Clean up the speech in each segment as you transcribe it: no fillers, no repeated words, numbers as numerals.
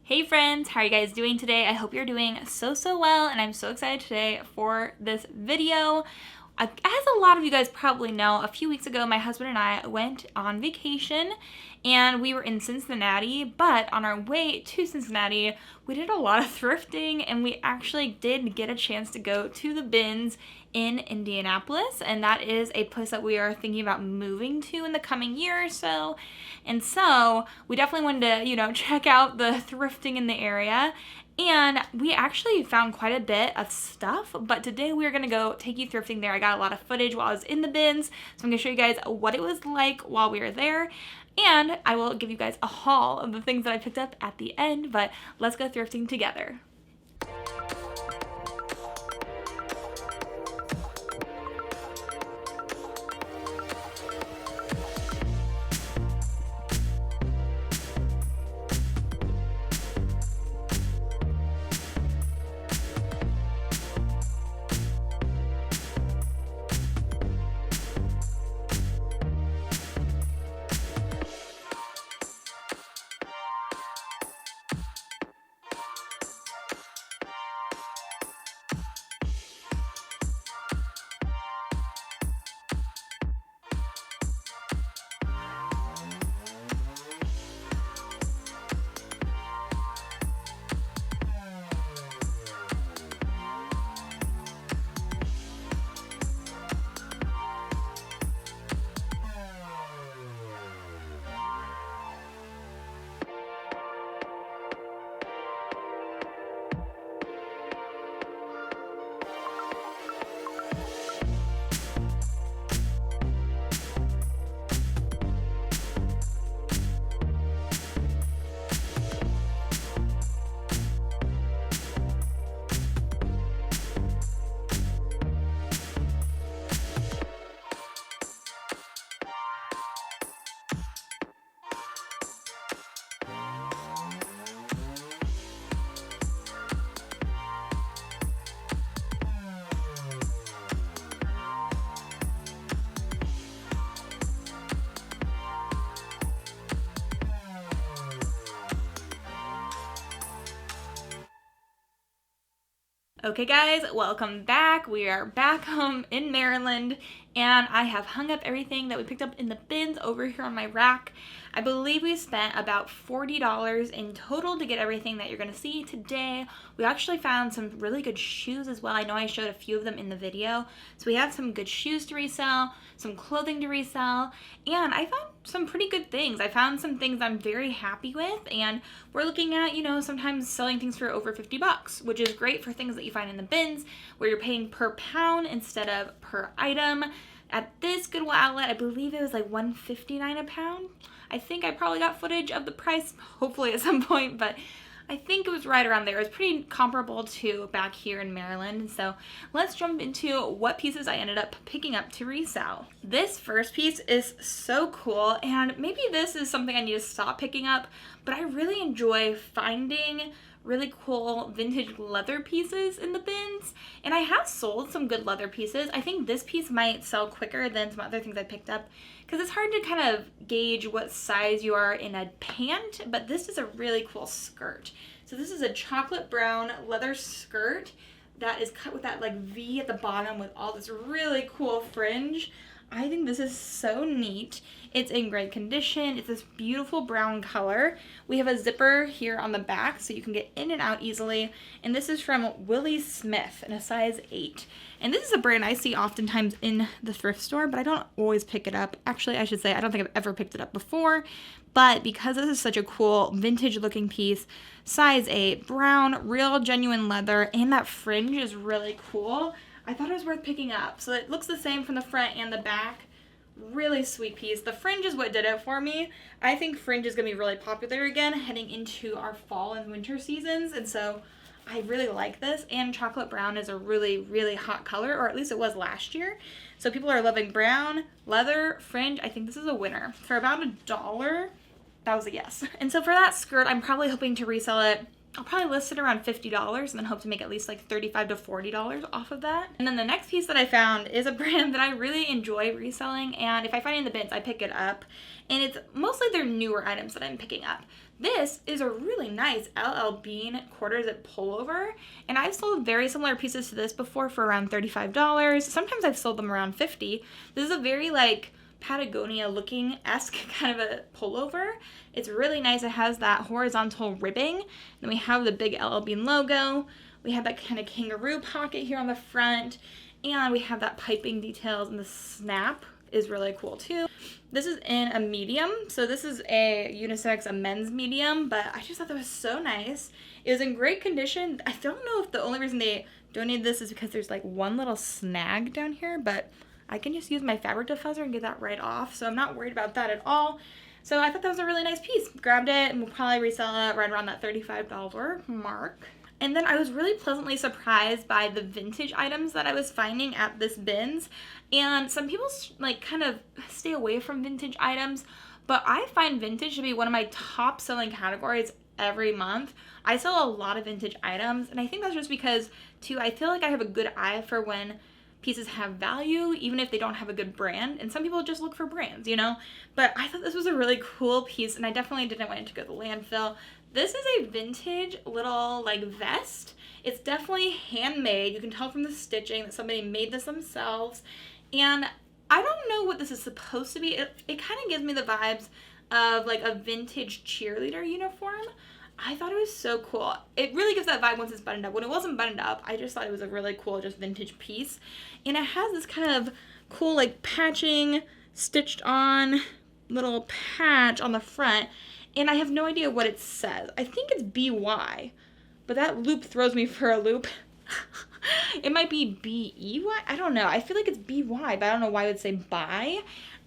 Hey friends, how are you guys doing today? I hope you're doing so well, and I'm so excited today for this video. As a lot of you guys probably know, a few weeks ago my husband and I went on vacation and we were in Cincinnati, but on our way to Cincinnati we did a lot of thrifting and we actually did get a chance to go to the bins in Indianapolis, and that is a place that we are thinking about moving to in the coming year or so. And so we definitely wanted to, check out the thrifting in the area. And we actually found quite a bit of stuff, but today we're gonna go take you thrifting there. I got a lot of footage while I was in the bins, so I'm gonna show you guys what it was like while we were there. And I will give you guys a haul of the things that I picked up at the end, but let's go thrifting together. Okay guys, welcome back. We are back home in Maryland, and I have hung up everything that we picked up in the bins over here on my rack. I believe we spent about $40 in total to get everything that you're going to see today. We actually found some really good shoes as well. I know I showed a few of them in the video. So we have some good shoes to resell, some clothing to resell, and I found some pretty good things. I found some things I'm very happy with, and we're looking at, sometimes selling things for over 50 bucks, which is great for things that you find in the bins where you're paying per pound instead of per item. At this Goodwill Outlet, I believe it was like $1.59 a pound. I think I probably got footage of the price, hopefully at some point, but I think it was right around there. It was pretty comparable to back here in Maryland. So let's jump into what pieces I ended up picking up to resell. This first piece is so cool, and maybe this is something I need to stop picking up, but I really enjoy finding really cool vintage leather pieces in the bins, and I have sold some good leather pieces. I think this piece might sell quicker than some other things I picked up because it's hard to kind of gauge what size you are in a pant, but this is a really cool skirt. So this is a chocolate brown leather skirt that is cut with that like V at the bottom with all this really cool fringe. I think this is so neat. It's in great condition. It's this beautiful brown color. We have a zipper here on the back so you can get in and out easily. And this is from Willie Smith in a size 8. And this is a brand I see oftentimes in the thrift store, but I don't always pick it up. Actually, I should say I don't think I've ever picked it up before. But because this is such a cool vintage looking piece, size 8, brown, real genuine leather, and that fringe is really cool, I thought it was worth picking up. So it looks the same from the front and the back. Really sweet piece. The fringe is what did it for me. I think fringe is going to be really popular again heading into our fall and winter seasons, and so I really like this. And chocolate brown is a really, really hot color, or at least it was last year. So people are loving brown, leather, fringe. I think this is a winner. For about $1, that was a yes. And so for that skirt, I'm probably hoping to resell it I'll probably list it around $50 and then hope to make at least like $35 to $40 off of that. And then the next piece that I found is a brand that I really enjoy reselling, and if I find it in the bins, I pick it up. And it's mostly their newer items that I'm picking up. This is a really nice LL Bean quarter zip pullover, and I've sold very similar pieces to this before for around $35. Sometimes I've sold them around $50. This is a very like Patagonia looking-esque kind of a pullover. It's really nice. It has that horizontal ribbing. Then we have the big LL Bean logo. We have that kind of kangaroo pocket here on the front, and we have that piping details, and the snap is really cool too. This is in a medium, so this is a unisex, a men's medium, but I just thought that was so nice. It was in great condition. I don't know if the only reason they donated this is because there's like one little snag down here, but I can just use my fabric diffuser and get that right off, so I'm not worried about that at all. So I thought that was a really nice piece. Grabbed it, and we'll probably resell it right around that $35 mark. And then I was really pleasantly surprised by the vintage items that I was finding at this bins. And some people like kind of stay away from vintage items, but I find vintage to be one of my top selling categories every month. I sell a lot of vintage items, and I think that's just because too, I feel like I have a good eye for when pieces have value, even if they don't have a good brand. And some people just look for brands, you know? But I thought this was a really cool piece, and I definitely didn't want it to go to the landfill. This is a vintage little like vest. It's definitely handmade. You can tell from the stitching that somebody made this themselves. And I don't know what this is supposed to be. It kind of gives me the vibes of like a vintage cheerleader uniform. I thought it was so cool. It really gives that vibe once it's buttoned up. When it wasn't buttoned up, I just thought it was a really cool, just vintage piece. And it has this kind of cool, like, patching, stitched on little patch on the front. And I have no idea what it says. I think it's BY, but that loop throws me for a loop. It might be BEY? I don't know. I feel like it's BY, but I don't know why I would say buy.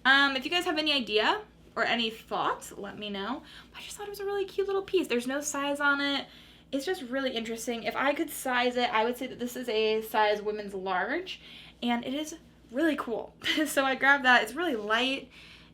If you guys have any idea or any thoughts, let me know. I just thought it was a really cute little piece. There's no size on it. It's just really interesting. If I could size it, I would say that this is a size women's large, and it is really cool. So I grabbed that. It's really light,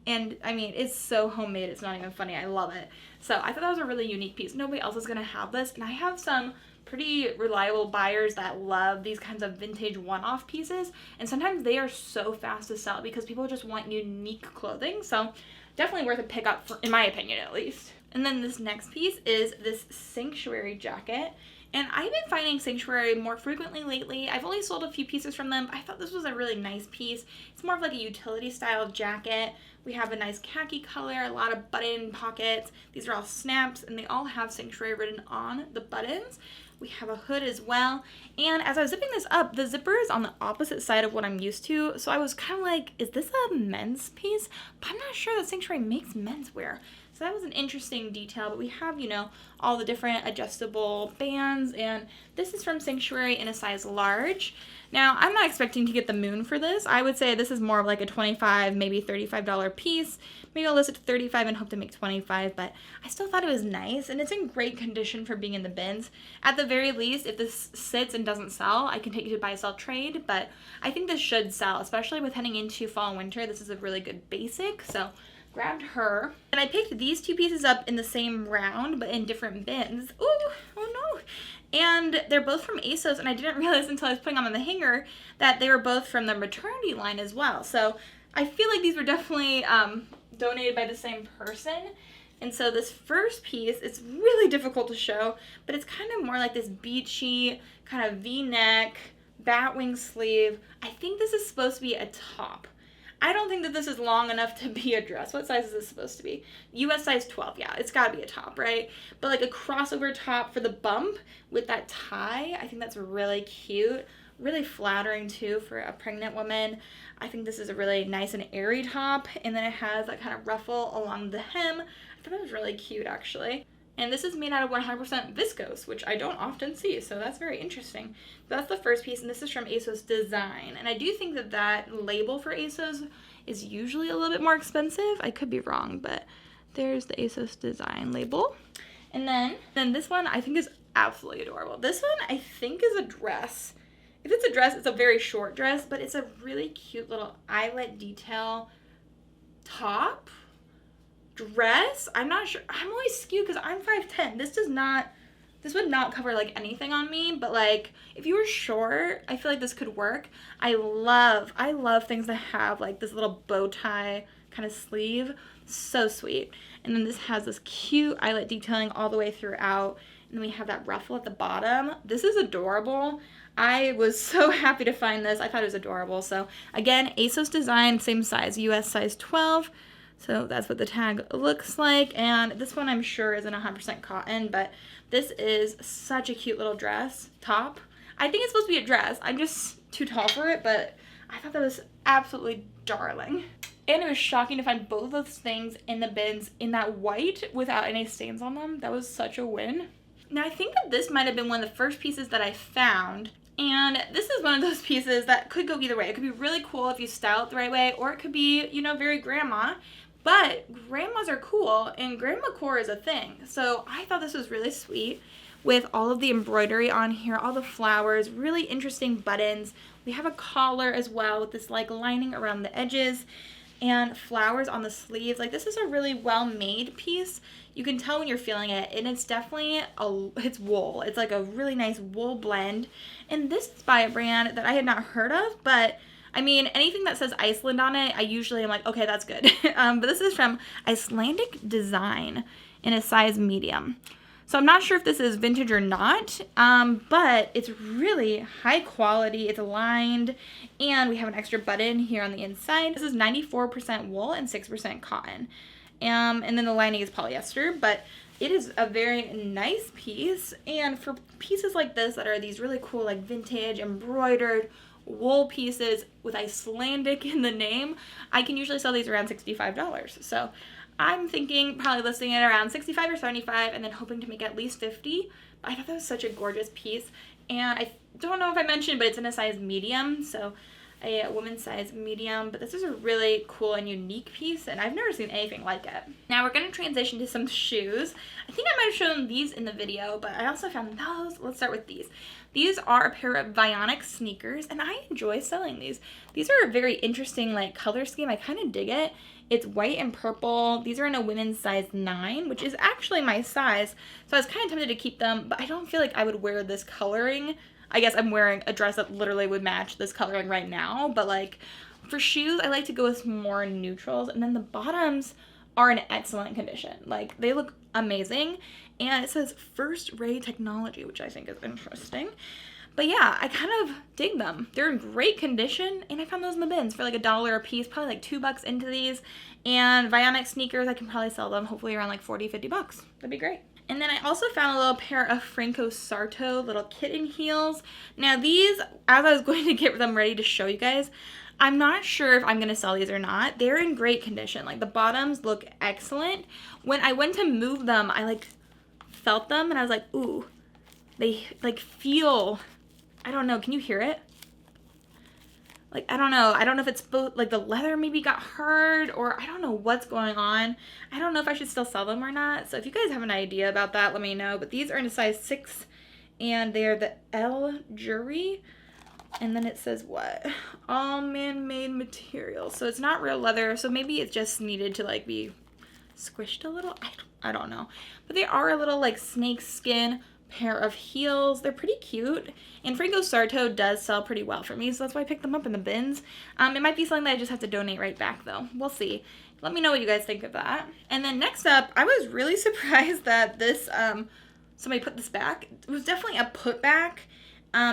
and I mean, it's so homemade. It's not even funny. I love it. So I thought that was a really unique piece. Nobody else is going to have this, and I have some pretty reliable buyers that love these kinds of vintage one-off pieces, and sometimes they are so fast to sell because people just want unique clothing. So definitely worth a pickup, in my opinion at least. And then this next piece is this Sanctuary jacket. And I've been finding Sanctuary more frequently lately. I've only sold a few pieces from them, but I thought this was a really nice piece. It's more of like a utility style jacket. We have a nice khaki color, a lot of button pockets. These are all snaps, and they all have Sanctuary written on the buttons. We have a hood as well. And as I was zipping this up, the zipper is on the opposite side of what I'm used to. So I was kind of like, is this a men's piece? But I'm not sure that Sanctuary makes menswear. So that was an interesting detail. But we have, you know, all the different adjustable bands. And this is from Sanctuary in a size large. Now, I'm not expecting to get the moon for this. I would say this is more of like a $25, maybe $35 piece. Maybe I'll list it to $35 and hope to make $25, but I still thought it was nice, and it's in great condition for being in the bins. At the very least, if this sits and doesn't sell, I can take it to buy, sell, trade, but I think this should sell, especially with heading into fall and winter. This is a really good basic, so grabbed her. And I picked these two pieces up in the same round, but in different bins. Ooh, oh no. And they're both from ASOS, and I didn't realize until I was putting them on the hanger that they were both from the maternity line as well. So I feel like these were definitely donated by the same person. And so this first piece, it's really difficult to show, but it's kind of more like this beachy, kind of V-neck, batwing sleeve. I think this is supposed to be a top. I don't think that this is long enough to be a dress. What size is this supposed to be? US size 12, yeah, it's gotta be a top, right? But like a crossover top for the bump with that tie, I think that's really cute. Really flattering too for a pregnant woman. I think this is a really nice and airy top, and then it has that kind of ruffle along the hem. I thought it was really cute actually. And this is made out of 100% viscose, which I don't often see, so that's very interesting. That's the first piece, and this is from ASOS Design. And I do think that that label for ASOS is usually a little bit more expensive. I could be wrong, but there's the ASOS Design label. And then this one I think is absolutely adorable. This one I think is a dress. If it's a dress, it's a very short dress, but it's a really cute little eyelet detail top. Dress, I'm not sure. I'm always skewed because I'm 5'10". This would not cover like anything on me, but like if you were short, I feel like this could work. I love things that have like this little bow tie kind of sleeve. So sweet. And then this has this cute eyelet detailing all the way throughout. And then we have that ruffle at the bottom. This is adorable. I was so happy to find this. I thought it was adorable. So again, ASOS design, same size, US size 12. So that's what the tag looks like. And this one I'm sure isn't 100% cotton, but this is such a cute little dress top. I think it's supposed to be a dress. I'm just too tall for it, but I thought that was absolutely darling. And it was shocking to find both of those things in the bins in that white without any stains on them. That was such a win. Now I think that this might have been one of the first pieces that I found. And this is one of those pieces that could go either way. It could be really cool if you style it the right way, or it could be, you know, very grandma. But grandmas are cool, and grandma core is a thing. So I thought this was really sweet with all of the embroidery on here, all the flowers, really interesting buttons. We have a collar as well with this like lining around the edges and flowers on the sleeves. Like, this is a really well-made piece. You can tell when you're feeling it, and it's definitely it's wool. It's like a really nice wool blend. And this is by a brand that I had not heard of, but I mean, anything that says Iceland on it, I usually am like, okay, that's good. But this is from Icelandic Design in a size medium. So I'm not sure if this is vintage or not, but it's really high quality. It's lined, and we have an extra button here on the inside. This is 94% wool and 6% cotton. And then the lining is polyester, but it is a very nice piece. And for pieces like this that are these really cool, like vintage, embroidered, wool pieces with Icelandic in the name, I can usually sell these around $65. So I'm thinking probably listing it around 65 or 75 and then hoping to make at least 50. But I thought that was such a gorgeous piece. And I don't know if I mentioned, but it's in a size medium. So a woman's size medium. But this is a really cool and unique piece, and I've never seen anything like it. Now we're going to transition to some shoes. I think I might have shown these in the video, but I also found those. Let's start with these. These are a pair of Bionic sneakers, and I enjoy selling these. These are a very interesting like color scheme. I kind of dig it. It's white and purple. These are in a women's size 9, which is actually my size. So I was kind of tempted to keep them, but I don't feel like I would wear this coloring. I guess I'm wearing a dress that literally would match this coloring right now, but like for shoes, I like to go with more neutrals. And then the bottoms are in excellent condition. Like, they look amazing. And it says first ray technology, which I think is interesting. But yeah, I kind of dig them. They're in great condition, and I found those in the bins for like $1 a piece, probably like $2 into these. And Bionic sneakers, I can probably sell them hopefully around like $40, $50. That'd be great. And then I also found a little pair of Franco Sarto little kitten heels. Now these, as I was going to get them ready to show you guys, I'm not sure if I'm going to sell these or not. They're in great condition. Like, the bottoms look excellent. When I went to move them, I like felt them and I was like, ooh, they like feel, I don't know, can you hear it? Like, I don't know if it's both, like the leather maybe got hurt, or I don't know what's going on. I don't know if I should still sell them or not. So if you guys have an idea about that, let me know. But these are in a size 6, and they're the L Jury. And then it says what? All man-made materials. So it's not real leather, so maybe it just needed to like be squished a little. I don't know. But they are a little like snake skin pair of heels. They're pretty cute, and Franco Sarto does sell pretty well for me, so that's why I picked them up in the bins. It might be something that I just have to donate right back though. We'll see. Let me know what you guys think of that. And then next up, I was really surprised that this somebody put this back. It was definitely a put back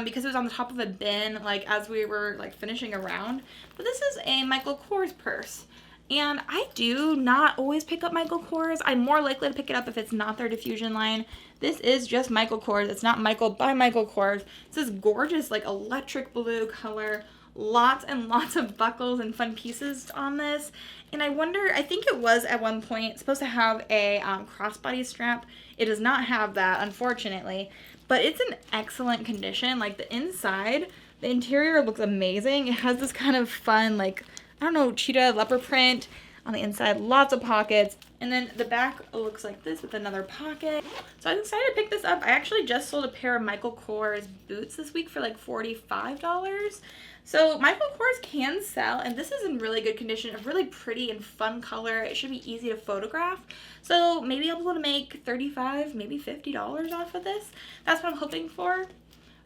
because it was on the top of a bin like as we were like finishing around. But this is a Michael Kors purse. And I do not always pick up Michael Kors. I'm more likely to pick it up if it's not their diffusion line. This is just Michael Kors. It's not Michael by Michael Kors. It's this gorgeous like electric blue color. Lots and lots of buckles and fun pieces on this. And I wonder, I think it was at one point supposed to have a crossbody strap. It does not have that, unfortunately. But it's in excellent condition. Like, the inside, the interior looks amazing. It has this kind of fun like, I don't know, cheetah leopard print on the inside, lots of pockets. And then the back looks like this with another pocket. So I was excited to pick this up. I actually just sold a pair of Michael Kors boots this week for like $45. So Michael Kors can sell, and this is in really good condition, a really pretty and fun color. It should be easy to photograph. So maybe I'll be able to make $35, maybe $50 off of this. That's what I'm hoping for.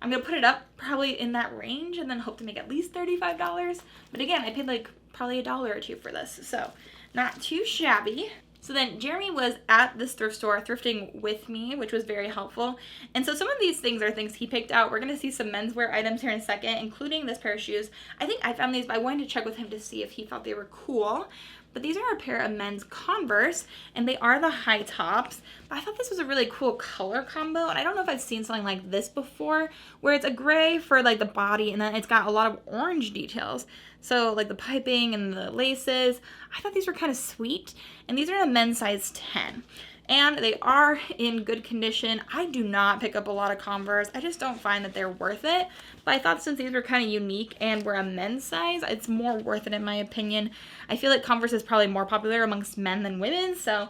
I'm going to put it up probably in that range and then hope to make at least $35. But again, I paid like probably $1 or $2 for this. So Not too shabby. So then Jeremy was at this thrift store thrifting with me, which was very helpful. And so some of these things are things he picked out. We're going to see some menswear items here in a second, including this pair of shoes. I think I found these, but I wanted to check with him to see if he thought they were cool. But these are a pair of men's Converse, and they are the high tops. But I thought this was a really cool color combo, and I don't know if I've seen something like this before, where it's a gray for like the body, and then it's got a lot of orange details. So like the piping and the laces. I thought these were kind of sweet, and these are a men's size 10. And they are in good condition. I do not pick up a lot of Converse. I just don't find that they're worth it. But I thought since these were kind of unique and were a men's size, it's more worth it in my opinion. I feel like Converse is probably more popular amongst men than women. So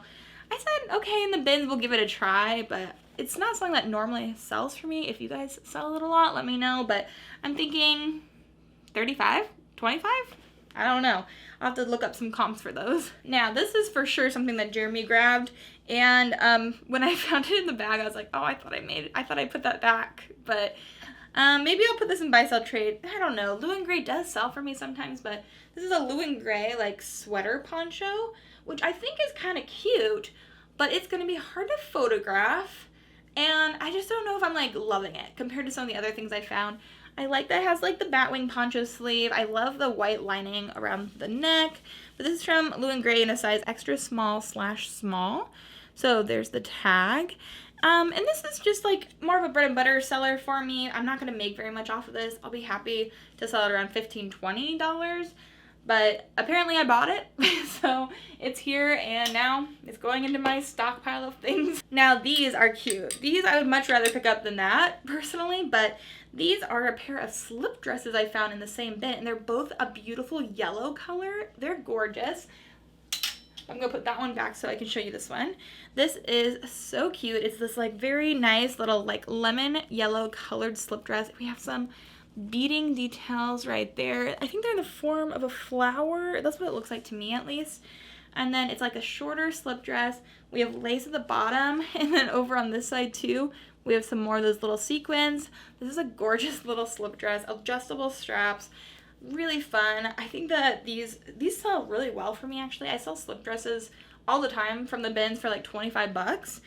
I said, okay, in the bins, we'll give it a try. But it's not something that normally sells for me. If you guys sell it a lot, let me know. But I'm thinking 35, 25? I don't know. I'll have to look up some comps for those. Now, this is for sure something that Jeremy grabbed. And when I found it in the bag, I was like, oh, I thought I put that back. But maybe I'll put this in buy, sell, trade. I don't know. Blue and gray does sell for me sometimes, but this is a blue and gray, like, sweater poncho, which I think is kind of cute, but it's going to be hard to photograph. And I just don't know if I'm, like, loving it compared to some of the other things I found. I like that it has like the batwing poncho sleeve. I love the white lining around the neck. But this is from Blue and Gray in a size extra small/small. So there's the tag. And this is just like more of a bread and butter seller for me. I'm not going to make very much off of this. I'll be happy to sell it around $15, $20. But apparently I bought it, so it's here, and now it's going into my stockpile of things. Now these are cute. These I would much rather pick up than that, personally, but these are a pair of slip dresses I found in the same bin, and they're both a beautiful yellow color. They're gorgeous. I'm gonna put that one back so I can show you this one. This is so cute. It's this like very nice little like lemon yellow colored slip dress. We have some beading details right there. I think they're in the form of a flower. That's what it looks like to me at least. And then it's like a shorter slip dress. We have lace at the bottom, and then over on this side too, we have some more of those little sequins. This is a gorgeous little slip dress, adjustable straps, really fun. I think that these sell really well for me actually. I sell slip dresses all the time from the bins for like 25 bucks.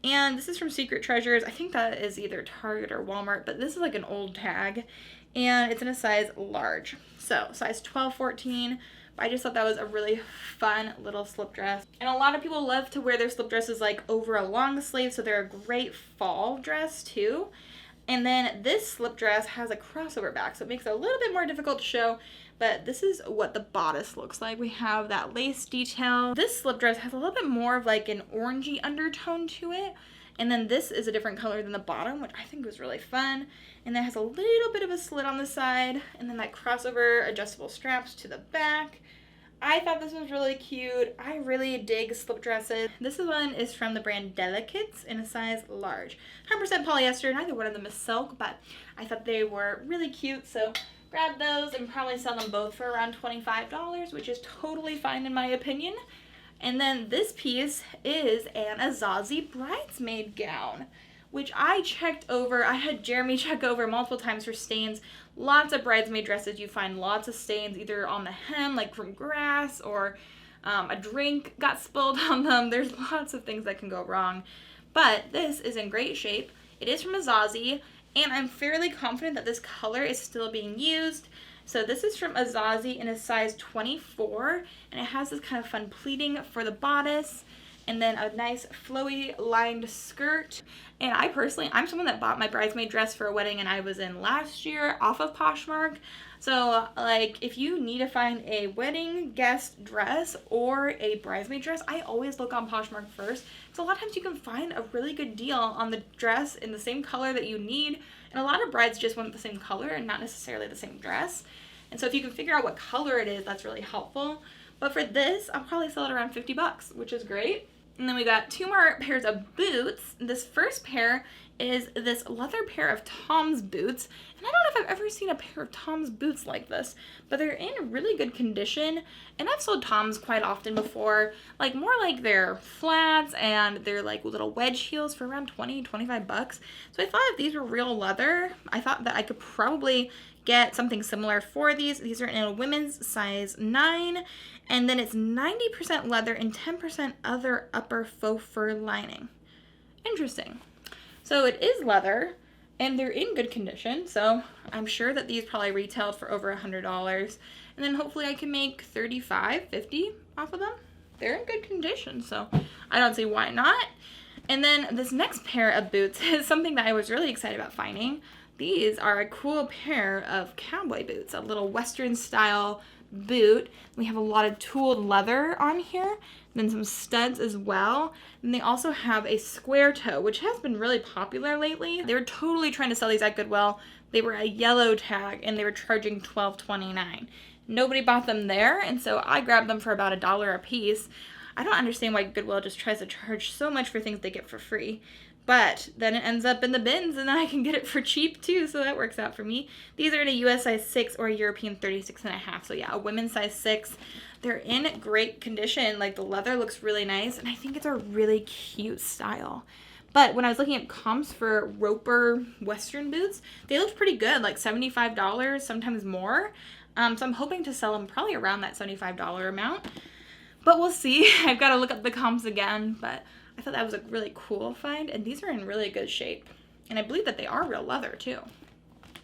And this is from Secret Treasures. I think that is either Target or Walmart, but this is like an old tag. And it's in a size large. So size 12, 14. But I just thought that was a really fun little slip dress. And a lot of people love to wear their slip dresses like over a long sleeve. So they're a great fall dress too. And then this slip dress has a crossover back. So it makes it a little bit more difficult to show. But this is what the bodice looks like. We have that lace detail. This slip dress has a little bit more of like an orangey undertone to it. And then this is a different color than the bottom, which I think was really fun. And that has a little bit of a slit on the side. And then that crossover adjustable straps to the back. I thought this was really cute. I really dig slip dresses. This one is from the brand Delicates in a size large. 100% polyester. Neither one of them is silk, but I thought they were really cute. So grab those and probably sell them both for around $25, which is totally fine in my opinion. And then this piece is an Azazi bridesmaid gown, which I checked over. I had Jeremy check over multiple times for stains. Lots of bridesmaid dresses, you find lots of stains either on the hem, like from grass, or a drink got spilled on them. There's lots of things that can go wrong. But this is in great shape. It is from Azazi, and I'm fairly confident that this color is still being used. So this is from Azazi in a size 24, and it has this kind of fun pleating for the bodice, and then a nice flowy lined skirt. And I'm someone that bought my bridesmaid dress for a wedding and I was in last year off of Poshmark. So like if you need to find a wedding guest dress or a bridesmaid dress, I always look on Poshmark first. So a lot of times you can find a really good deal on the dress in the same color that you need. And a lot of brides just want the same color and not necessarily the same dress. And so if you can figure out what color it is, that's really helpful. But for this, I'll probably sell it around 50 bucks, which is great. And then we got two more pairs of boots. This first pair is this leather pair of Tom's boots. And I don't know if I've ever seen a pair of Tom's boots like this, but they're in really good condition. And I've sold Tom's quite often before, like more like their flats and their like little wedge heels for around 20, 25 bucks. So I thought if these were real leather, I thought that I could probably get something similar for these. These are in a women's size 9, and then it's 90% leather and 10% other upper faux fur lining. Interesting. So it is leather, and they're in good condition, so I'm sure that these probably retailed for over $100, and then hopefully I can make $35, $50 off of them. They're in good condition, so I don't see why not. And then this next pair of boots is something that I was really excited about finding. These are a cool pair of cowboy boots, a little Western style boot. We have a lot of tooled leather on here, and then some studs as well. And they also have a square toe, which has been really popular lately. They were totally trying to sell these at Goodwill. They were a yellow tag, and they were charging $12.29. Nobody bought them there, and so I grabbed them for about $1 a piece. I don't understand why Goodwill just tries to charge so much for things they get for free. But then it ends up in the bins, and then I can get it for cheap too, so that works out for me. These are in a US size 6 or a European 36.5, so yeah, a women's size 6. They're in great condition. Like, the leather looks really nice, and I think it's a really cute style. But when I was looking at comps for Roper Western boots, they looked pretty good, like $75, sometimes more. So I'm hoping to sell them probably around that $75 amount. But we'll see. I've got to look up the comps again, but I thought that was a really cool find, and these are in really good shape. And I believe that they are real leather, too.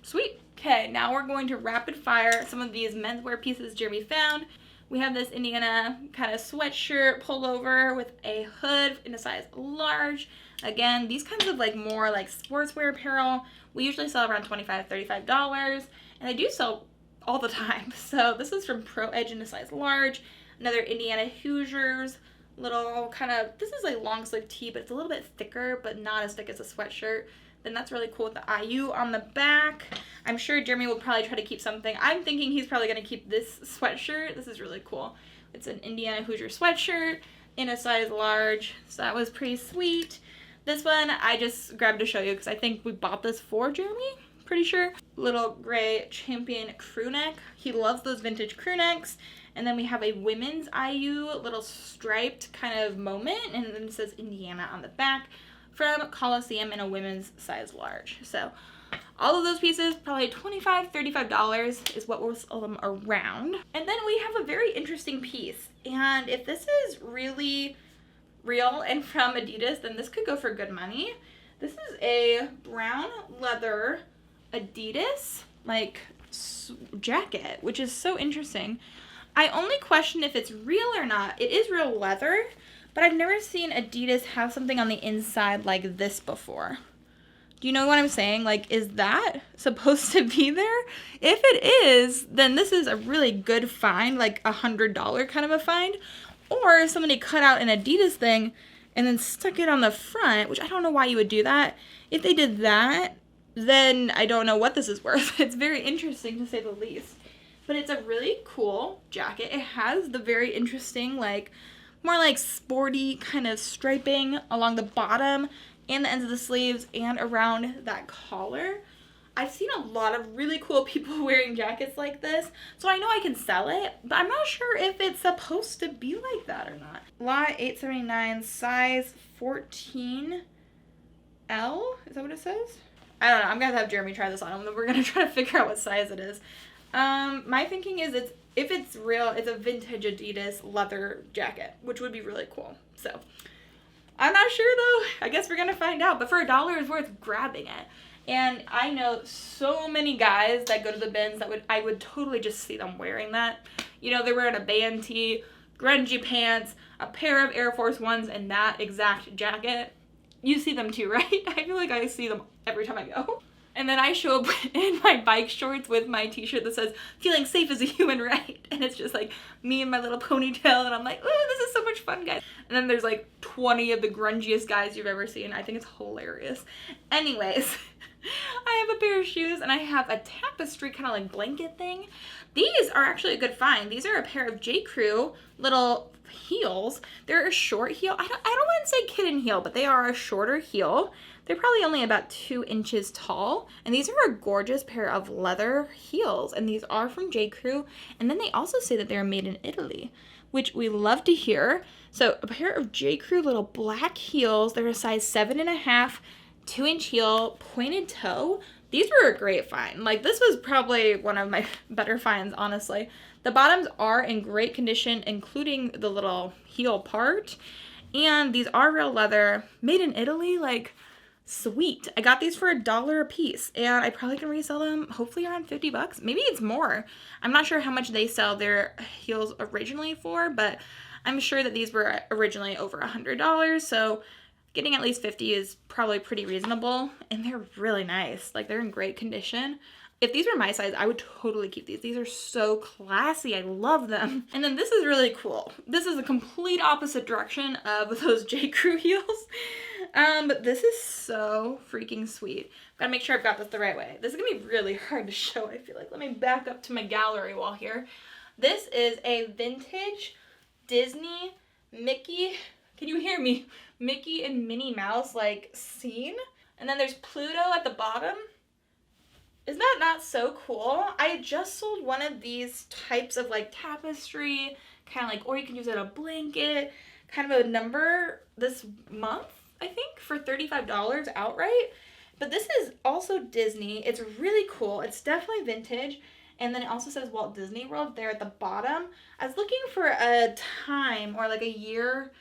Sweet. Okay, now we're going to rapid fire some of these menswear pieces Jeremy found. We have this Indiana kind of sweatshirt pullover with a hood in a size large. Again, these kinds of like more like sportswear apparel, we usually sell around $25, $35, and I do sell all the time. So this is from Pro Edge in a size large. Another Indiana Hoosiers little kind of, this is a long sleeve tee, but it's a little bit thicker, but not as thick as a sweatshirt. Then that's really cool with the IU on the back. I'm sure Jeremy will probably try to keep something. I'm thinking he's probably going to keep this sweatshirt. This is really cool. It's an Indiana Hoosier sweatshirt in a size large, so that was pretty sweet. This one I just grabbed to show you because I think we bought this for Jeremy, pretty sure. Little gray Champion crew neck. He loves those vintage crew necks. And then we have a women's IU little striped kind of moment, and then it says Indiana on the back from Coliseum in a women's size large. So all of those pieces, probably $25, $35 is what we'll sell them around. And then we have a very interesting piece. And if this is really real and from Adidas, then this could go for good money. This is a brown leather Adidas like jacket, which is so interesting. I only question if it's real or not. It is real leather, but I've never seen Adidas have something on the inside like this before. Do you know what I'm saying? Like, is that supposed to be there? If it is, then this is a really good find, like $100 kind of a find. Or if somebody cut out an Adidas thing and then stuck it on the front, which I don't know why you would do that. If they did that, then I don't know what this is worth. It's very interesting to say the least. But it's a really cool jacket. It has the very interesting, like, more like sporty kind of striping along the bottom and the ends of the sleeves and around that collar. I've seen a lot of really cool people wearing jackets like this, so I know I can sell it, but I'm not sure if it's supposed to be like that or not. Lot 879, size 14L, is that what it says? I don't know, I'm gonna have Jeremy try this on, and we're gonna try to figure out what size it is. My thinking is if it's real, it's a vintage Adidas leather jacket, which would be really cool. So I'm not sure though. I guess we're gonna find out. But for $1, it's worth grabbing it. And I know so many guys that go to the bins that I would totally just see them wearing that. You know, they're wearing a band tee, grungy pants, a pair of Air Force Ones, and that exact jacket. You see them too, right? I feel like I see them every time I go. And then I show up in my bike shorts with my t-shirt that says, "Feeling safe is a human right." And it's just like me and my little ponytail, and I'm like, "Oh, this is so much fun, guys." And then there's like 20 of the grungiest guys you've ever seen. I think it's hilarious. Anyways, I have a pair of shoes, and I have a tapestry kind of like blanket thing. These are actually a good find. These are a pair of J. Crew little heels. They're a short heel. I don't want to say kitten heel, but they are a shorter heel. They're probably only about 2 inches tall. And these are a gorgeous pair of leather heels. And these are from J. Crew. And then they also say that they're made in Italy, which we love to hear. So a pair of J. Crew little black heels. They're a size 7.5, 2-inch heel, pointed toe. These were a great find. Like, this was probably one of my better finds, honestly. The bottoms are in great condition, including the little heel part. And these are real leather, made in Italy. Like, sweet. I got these for $1 a piece, and I probably can resell them hopefully around 50 bucks. Maybe it's more. I'm not sure how much they sell their heels originally for, but I'm sure that these were originally over $100. So getting at least 50 is probably pretty reasonable, and they're really nice. Like, they're in great condition. If these were my size, I would totally keep these. These are so classy. I love them. And then this is really cool. This is the complete opposite direction of those J. Crew heels. But this is so freaking sweet. Gotta make sure I've got this the right way. This is gonna be really hard to show, I feel like. Let me back up to my gallery wall here. This is a vintage Disney Mickey, can you hear me? Mickey and Minnie Mouse like scene. And then there's Pluto at the bottom. Isn't that not so cool? I just sold one of these types of like tapestry, kind of like, or you can use it as a blanket, kind of a number this month, I think, for $35 outright. But this is also Disney. It's really cool. It's definitely vintage. And then it also says Walt Disney World there at the bottom. I was looking for a time or like a year.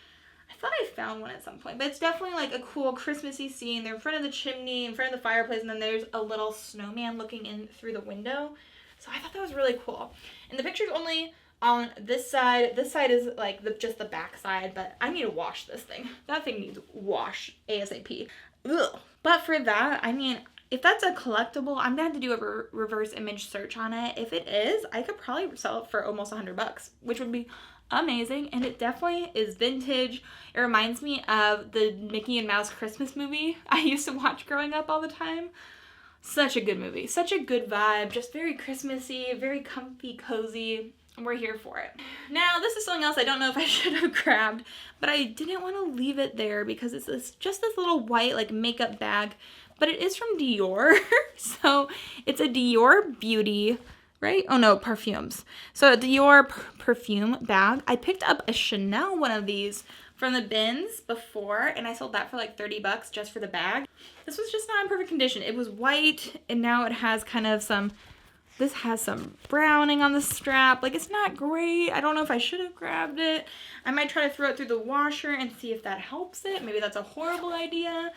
I thought I found one at some point, but it's definitely like a cool Christmassy scene. They're in front of the chimney, in front of the fireplace, and then there's a little snowman looking in through the window. So I thought that was really cool. And the picture's only on this side. This side is like just the back side, but I need to wash this thing. That thing needs wash ASAP. Ugh. But for that, I mean, if that's a collectible, I'm gonna have to do a reverse image search on it. If it is, I could probably sell it for almost $100, which would be amazing. And it definitely is vintage. It reminds me of the Mickey and Mouse Christmas movie I used to watch growing up all the time. Such a good movie, such a good vibe, just very Christmassy, very comfy, cozy. And we're here for it. Now, this is something else I don't know if I should have grabbed, but I didn't want to leave it there because it's just this little white like makeup bag, but it is from Dior. So it's a Dior Beauty, right? Oh no, perfumes. So a Dior perfume bag. I picked up a Chanel one of these from the bins before, and I sold that for like 30 bucks just for the bag. This was just not in perfect condition. It was white, and now it has kind of some, this has some browning on the strap. Like, it's not great. I don't know if I should have grabbed it. I might try to throw it through the washer and see if that helps it. Maybe that's a horrible idea.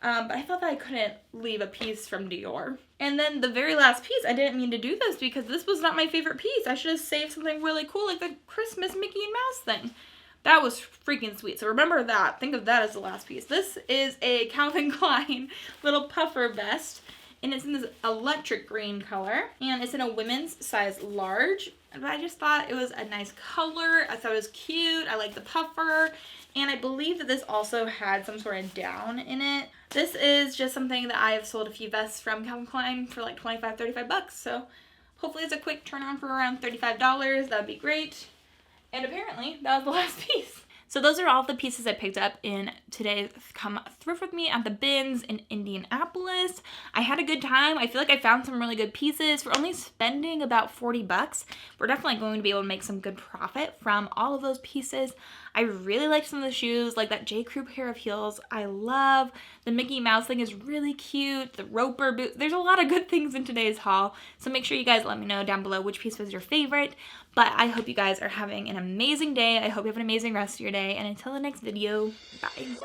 But I thought that I couldn't leave a piece from Dior. And then the very last piece, I didn't mean to do this because this was not my favorite piece. I should have saved something really cool like the Christmas Mickey and Mouse thing. That was freaking sweet. So remember that. Think of that as the last piece. This is a Calvin Klein little puffer vest. And it's in this electric green color. And it's in a women's size large. But I just thought it was a nice color. I thought it was cute. I like the puffer. And I believe that this also had some sort of down in it. This is just something that I have sold a few vests from Calvin Klein for like 25, 35 bucks. So hopefully it's a quick turn on for around $35. That would be great. And apparently that was the last piece. So those are all the pieces I picked up in today's Come Thrift With Me at the Bins in Indianapolis. I had a good time. I feel like I found some really good pieces. For only spending about 40 bucks, we're definitely going to be able to make some good profit from all of those pieces. I really liked some of the shoes, like that J. Crew pair of heels. I love the Mickey Mouse thing is really cute. The Roper boot. There's a lot of good things in today's haul. So make sure you guys let me know down below which piece was your favorite. But I hope you guys are having an amazing day. I hope you have an amazing rest of your day. And until the next video, bye.